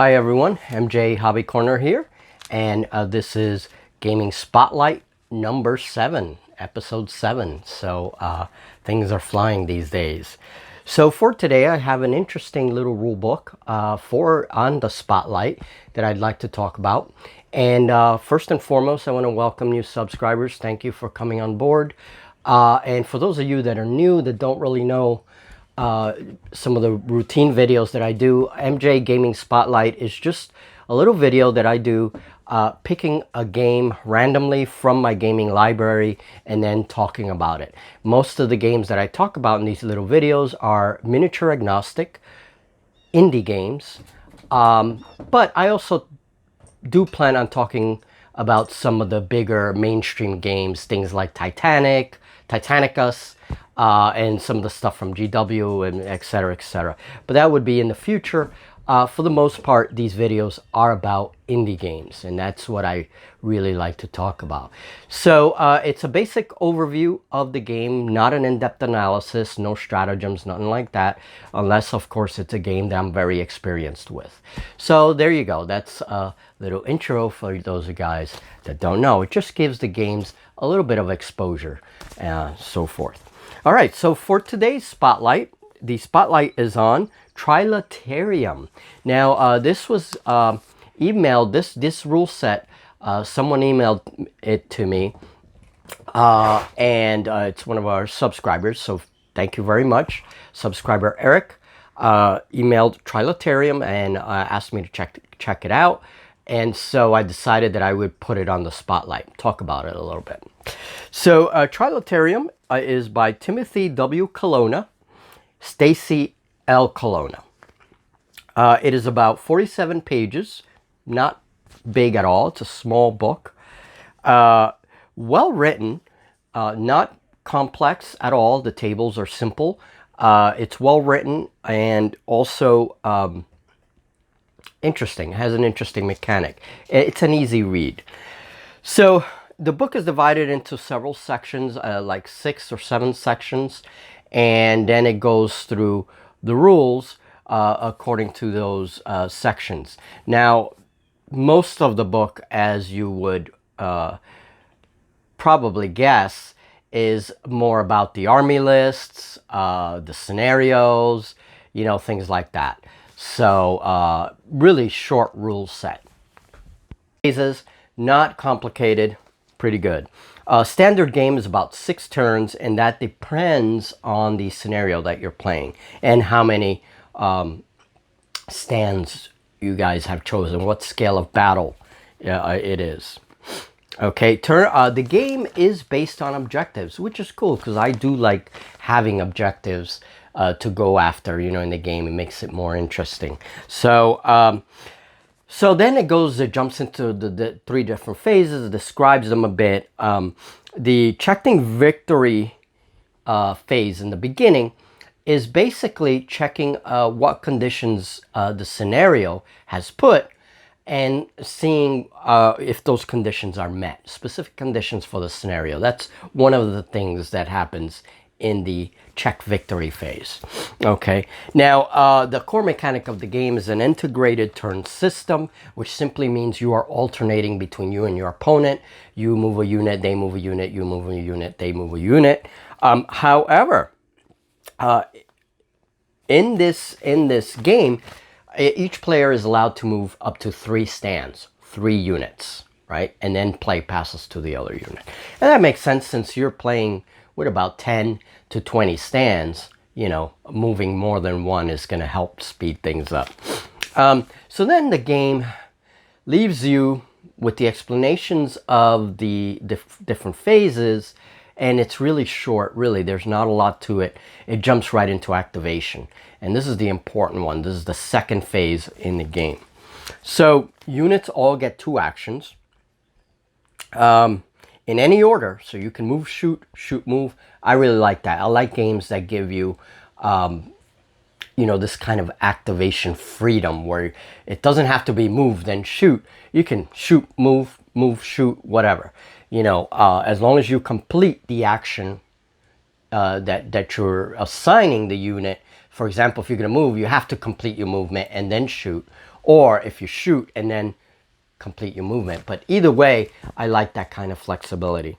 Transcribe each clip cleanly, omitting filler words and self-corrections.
Hi everyone, MJ Hobby Corner here, and this is Gaming Spotlight number 7, episode 7. So things are flying these days. So for today, I have an interesting little rule book on the Spotlight that I'd like to talk about. And first and foremost, I want to welcome new subscribers. Thank you for coming on board. And for those of you that are new, that don't really know some of the routine videos that I do, MJ Gaming Spotlight is just a little video that I do picking a game randomly from my gaming library and then talking about it. Most of the games that I talk about in these little videos are miniature agnostic indie games, but I also do plan on talking about some of the bigger mainstream games, things like Titanicus, and some of the stuff from GW and etc. etc. But that would be in the future. For the most part, these videos are about indie games, and that's what I really like to talk about. So it's a basic overview of the game, not an in-depth analysis, no stratagems, nothing like that, unless of course it's a game that I'm very experienced with. So there you go. That's a little intro for those guys that don't know. It just gives the games a little bit of exposure, so forth. All right, so for today's spotlight, the spotlight is on Trilaterium. Now, this was emailed, this rule set, someone emailed it to me, and it's one of our subscribers, so thank you very much. Subscriber Eric emailed Trilaterium and asked me to check it out, and so I decided that I would put it on the spotlight, talk about it a little bit. So Trilaterium is by Timothy W. Colonna, Stacy L. Colonna. It is about 47 pages, not big at all. It's a small book. Well written, not complex at all. The tables are simple. It's well written and also interesting. It has an interesting mechanic. It's an easy read. So the book is divided into several sections, like 6 or 7 sections, and then it goes through the rules according to those sections. Now, most of the book, as you would probably guess, is more about the army lists, the scenarios, you know, things like that. So really short rule set. Phases, not complicated, pretty good. Standard game is about 6 turns, and that depends on the scenario that you're playing and how many stands you guys have chosen, what scale of battle it is. Okay, the game is based on objectives, which is cool because I do like having objectives to go after, you know, in the game. It makes it more interesting. So so then it jumps into the 3 different phases, describes them a bit. The checking victory phase in the beginning is basically checking what conditions the scenario has put and seeing if those conditions are met, specific conditions for the scenario. That's one of the things that happens in the check victory phase. Okay, now the core mechanic of the game is an integrated turn system, which simply means you are alternating between you and your opponent. You move a unit, they move a unit, you move a unit, they move a unit. However, in this game, each player is allowed to move up to 3 stands, 3 units, right? And then play passes to the other unit. And that makes sense since you're playing with about 10 to 20 stands. You know, moving more than one is going to help speed things up. So then the game leaves you with the explanations of the different phases, and it's really short, really. There's not a lot to it. It jumps right into activation. And this is the important one. This is the second phase in the game. So units all get 2 actions in any order. So you can move, shoot, shoot, move. I really like that. I like games that give you, you know, this kind of activation freedom where it doesn't have to be move, then shoot. You can shoot, move, move, shoot, whatever. You know, as long as you complete the action that you're assigning the unit. For example, if you're going to move, you have to complete your movement and then shoot. or if you shoot and then complete your movement. But either way, I like that kind of flexibility.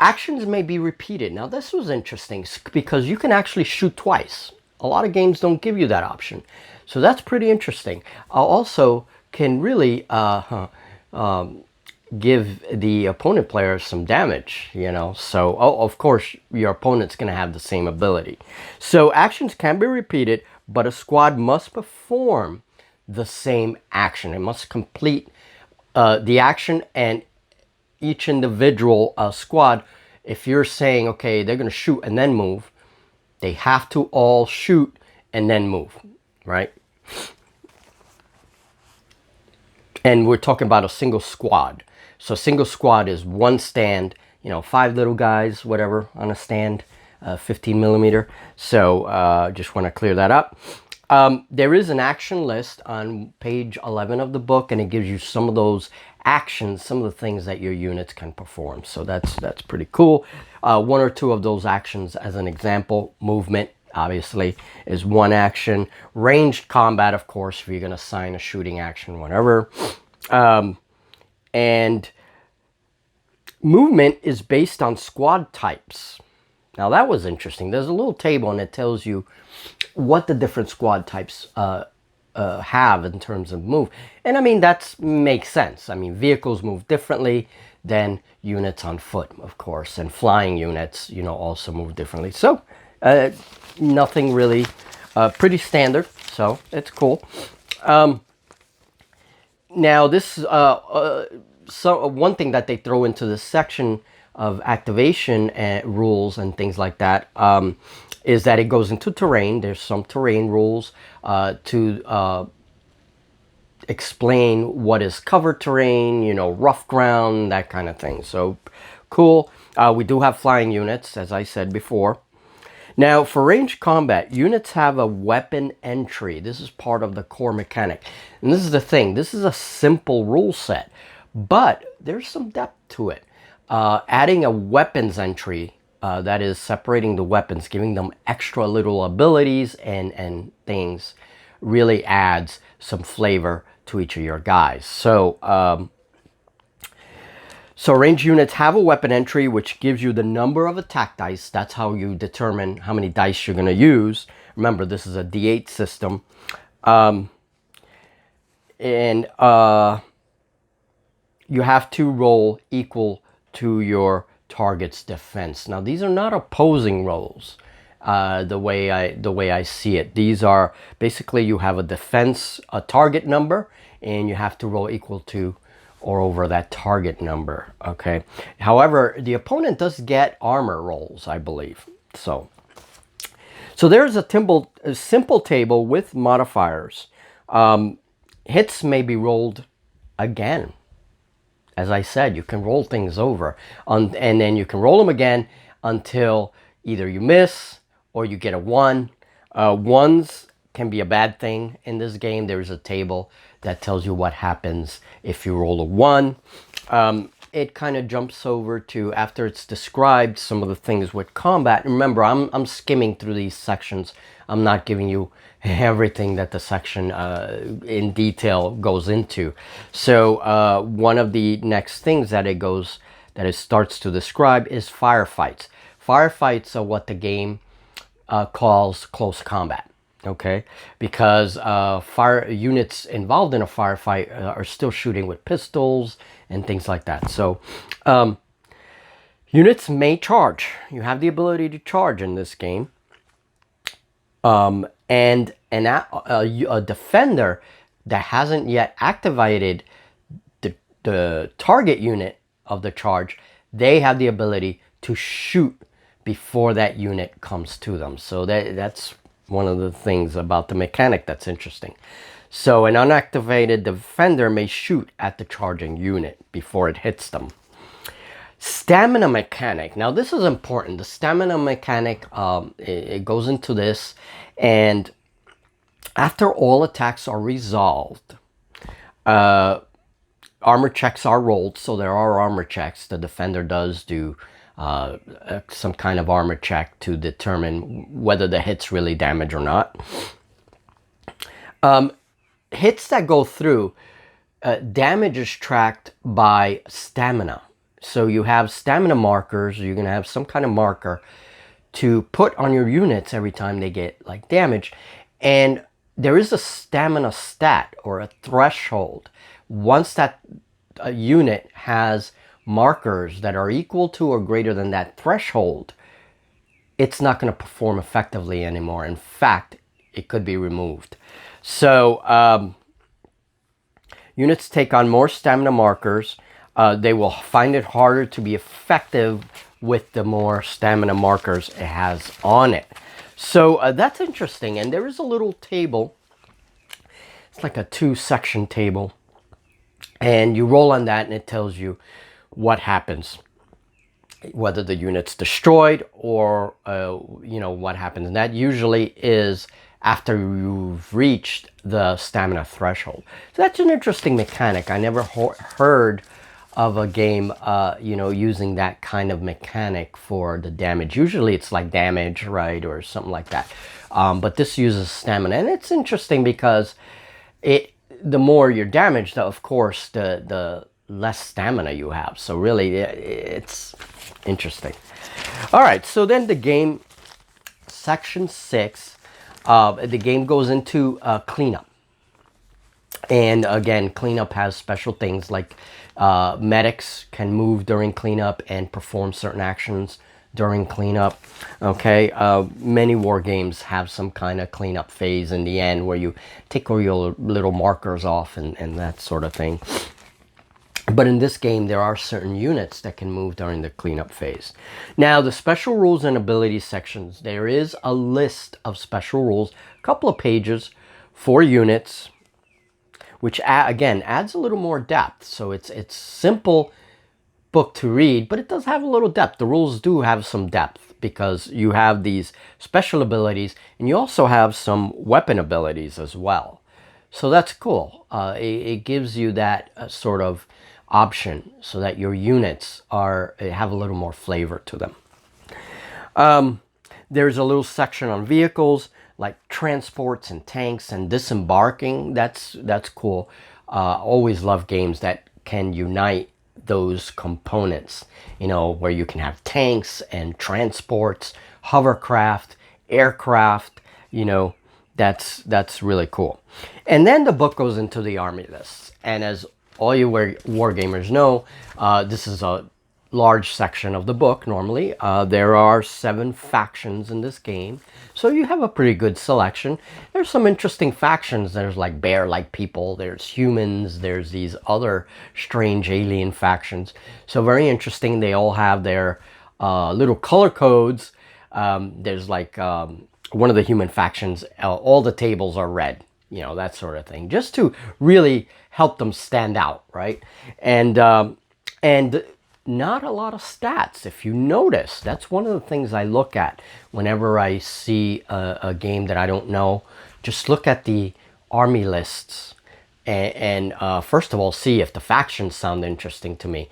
Actions may be repeated. Now this was interesting because you can actually shoot twice. A lot of games don't give you that option. So that's pretty interesting. Also can really give the opponent player some damage, you know. So, of course, your opponent's going to have the same ability. So actions can be repeated, but a squad must perform the same action. It must complete the action, and each individual squad, if you're saying, okay, they're going to shoot and then move, they have to all shoot and then move, right? And we're talking about a single squad. So a single squad is one stand, you know, 5 little guys, whatever, on a stand, 15 millimeter. So just want to clear that up. There is an action list on page 11 of the book, and it gives you some of those actions, some of the things that your units can perform. So that's pretty cool. One or two of those actions, as an example, movement, obviously, is one action. Ranged combat, of course, if you're going to assign a shooting action, whatever. And movement is based on squad types. Now that was interesting. There's a little table and it tells you what the different squad types have in terms of move. And I mean, that makes sense. I mean, vehicles move differently than units on foot, of course. And flying units, you know, also move differently. So nothing really, pretty standard. So it's cool. Now this so one thing that they throw into this section of activation rules and things like that is that it goes into terrain. There's some terrain rules to explain what is covered terrain, you know, rough ground, that kind of thing. So cool. We do have flying units, as I said before. Now, for ranged combat, units have a weapon entry. This is part of the core mechanic. And this is the thing. This is a simple rule set, but there's some depth to it. Adding a weapons entry, that is separating the weapons, giving them extra little abilities and things, really adds some flavor to each of your guys. So, so ranged units have a weapon entry, which gives you the number of attack dice. That's how you determine how many dice you're going to use. Remember, this is a D8 system. And you have to roll equal to your target's defense. Now, these are not opposing rolls the way I see it. These are basically, you have a defense, a target number, and you have to roll equal to or over that target number, okay? However, the opponent does get armor rolls, I believe. So there's a simple table with modifiers. Hits may be rolled again. As I said, you can roll things over, and then you can roll them again until either you miss or you get a 1. Ones can be a bad thing in this game. There's a table that tells you what happens if you roll a 1. It kind of jumps over to, after it's described some of the things with combat. Remember, I'm skimming through these sections. I'm not giving you everything that the section in detail goes into. So one of the next things that it starts to describe is firefights. Firefights are what the game calls close combat. Okay, because fire units involved in a firefight are still shooting with pistols and things like that. So units may charge. You have the ability to charge in this game. And a defender that hasn't yet activated the target unit of the charge, they have the ability to shoot before that unit comes to them. So that's one of the things about the mechanic that's interesting. So an unactivated defender may shoot at the charging unit before it hits them. Stamina mechanic. Now this is important. The stamina mechanic, it goes into this, and after all attacks are resolved, armor checks are rolled. So there are armor checks. The defender does do some kind of armor check to determine whether the hit's really damage or not. Hits that go through, damage is tracked by stamina. So you have stamina markers. You're going to have some kind of marker to put on your units every time they get like damage. And there is a stamina stat or a threshold. Once that unit has markers that are equal to or greater than that threshold, it's not going to perform effectively anymore. In fact, it could be removed. So units take on more stamina markers. They will find it harder to be effective with the more stamina markers it has on it. So that's interesting. And there is a little table. It's like a 2-section table. And you roll on that and it tells you what happens. Whether the unit's destroyed or, what happens. And that usually is after you've reached the stamina threshold. So that's an interesting mechanic. I never heard of a game, using that kind of mechanic for the damage. Usually it's like damage, right, or something like that. But this uses stamina, and it's interesting because the more you're damaged, of course, the less stamina you have. So really, it's interesting. All right, so then the game, section 6, the game goes into cleanup. And again, cleanup has special things like medics can move during cleanup and perform certain actions during cleanup. Okay, many war games have some kind of cleanup phase in the end where you take all your little markers off and that sort of thing. But in this game, there are certain units that can move during the cleanup phase. Now, the special rules and abilities sections, there is a list of special rules, a couple of pages for units, which again adds a little more depth. So it's simple book to read, but it does have a little depth. The rules do have some depth because you have these special abilities and you also have some weapon abilities as well. So that's cool. It gives you that sort of option so that your units have a little more flavor to them. There's a little section on vehicles like transports and tanks and disembarking. That's cool. Always love games that can unite those components, where you can have tanks and transports, hovercraft, aircraft, that's really cool. And then the book goes into the army lists. And as all you war gamers know, this is a large section of the book normally. There are 7 factions in this game, so you have a pretty good selection. There's some interesting factions. There's like bear-like people, there's humans, there's these other strange alien factions. So very interesting. They all have their little color codes. There's like one of the human factions, all the tables are red, that sort of thing, just to really help them stand out, right? And not a lot of stats. If you notice, that's one of the things I look at whenever I see a game that I don't know. Just look at the army lists and first of all, see if the factions sound interesting to me,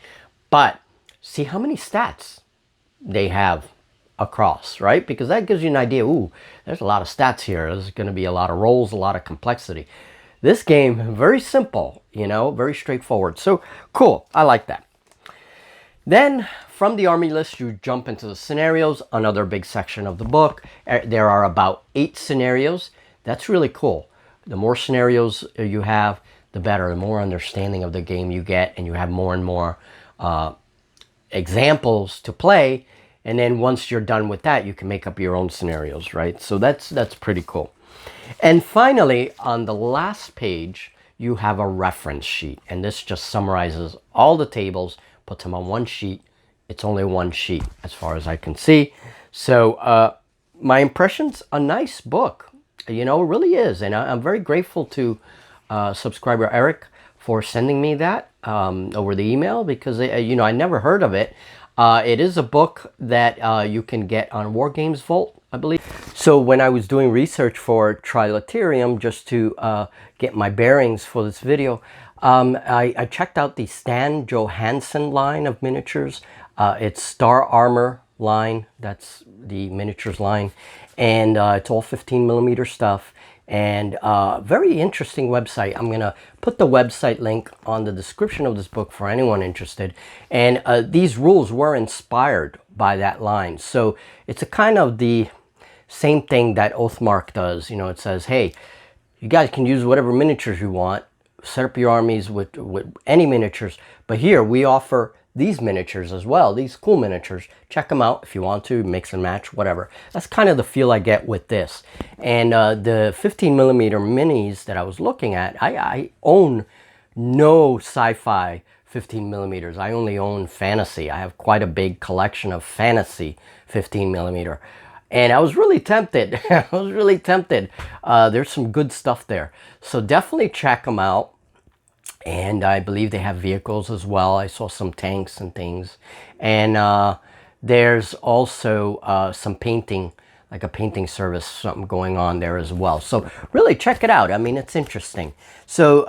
but see how many stats they have across, right? Because that gives you an idea. Ooh, there's a lot of stats here. There's going to be a lot of rolls, a lot of complexity. This game, very simple, very straightforward. So cool. I like that. Then from the army list, you jump into the scenarios, another big section of the book. There are about 8 scenarios. That's really cool. The more scenarios you have, the better. The more understanding of the game you get, and you have more and more examples to play. And then once you're done with that, you can make up your own scenarios, right? So that's pretty cool. And finally, on the last page, you have a reference sheet. And this just summarizes all the tables, puts them on one sheet. It's only one sheet as far as I can see. So my impressions, a nice book. It really is. And I'm very grateful to subscriber Eric for sending me that over the email because, I never heard of it. It is a book that you can get on Wargames Vault, I believe. So when I was doing research for Trilaterium, just to get my bearings for this video, I checked out the Stan Johansen line of miniatures. It's Star Armor line. That's the miniatures line. And it's all 15mm stuff. And very interesting website. I'm going to put the website link on the description of this book for anyone interested. And these rules were inspired by that line. So it's a kind of the same thing that Oathmark does. You know, it says, hey, you guys can use whatever miniatures you want. Set up your armies with any miniatures. But here we offer these miniatures as well. These cool miniatures. Check them out if you want to. Mix and match, whatever. That's kind of the feel I get with this. And the 15 millimeter minis that I was looking at, I own no sci-fi 15 millimeters. I only own fantasy. I have quite a big collection of fantasy 15 millimeter. And I was really tempted. I was really tempted. There's some good stuff there. So definitely check them out. And I believe they have vehicles as well. I saw some tanks and things. And there's also some painting, like a painting service, something going on there as well. So really check it out. I mean, it's interesting. So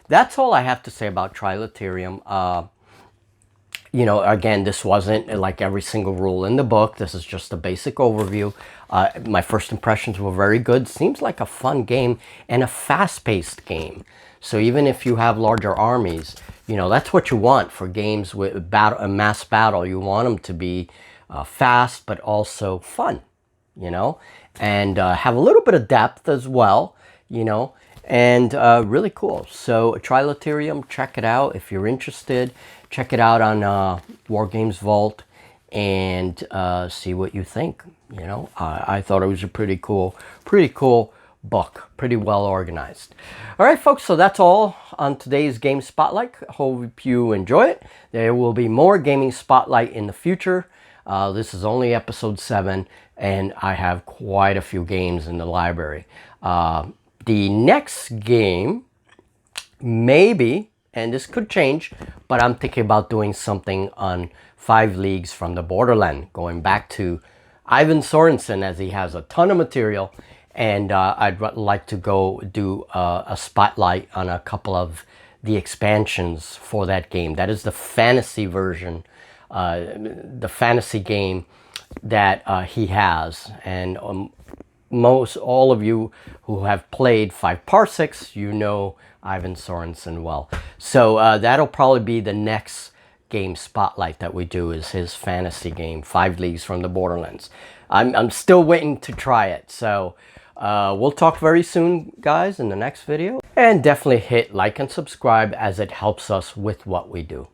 that's all I have to say about Trilaterium. You know, again, this wasn't like every single rule in the book. This is just a basic overview. My first impressions were very good. Seems like a fun game and a fast-paced game. So even if you have larger armies, you know, that's what you want for games with battle, a mass battle. You want them to be fast, but also fun, you know, and have a little bit of depth as well, you know, and really cool. So Trilaterium, check it out if you're interested. Check it out on Wargames Vault and see what you think. You know, I thought it was a pretty cool book, pretty well organized. All right, folks, so that's all on today's Game Spotlight. Hope you enjoy it. There will be more Gaming Spotlight in the future. This is only episode 7, and I have quite a few games in the library. The next game, maybe, and this could change, but I'm thinking about doing something on 5 Leagues from the Borderland, going back to Ivan Sorensen, as he has a ton of material. And I'd like to go do a spotlight on a couple of the expansions for that game. That is the fantasy version, the fantasy game that he has. And most all of you who have played 5 Parsecs, you know Ivan Sorensen well. So that'll probably be the next game spotlight that we do, is his fantasy game, 5 Leagues from the Borderlands. I'm still waiting to try it. So we'll talk very soon, guys, in the next video. And definitely hit like and subscribe, as it helps us with what we do.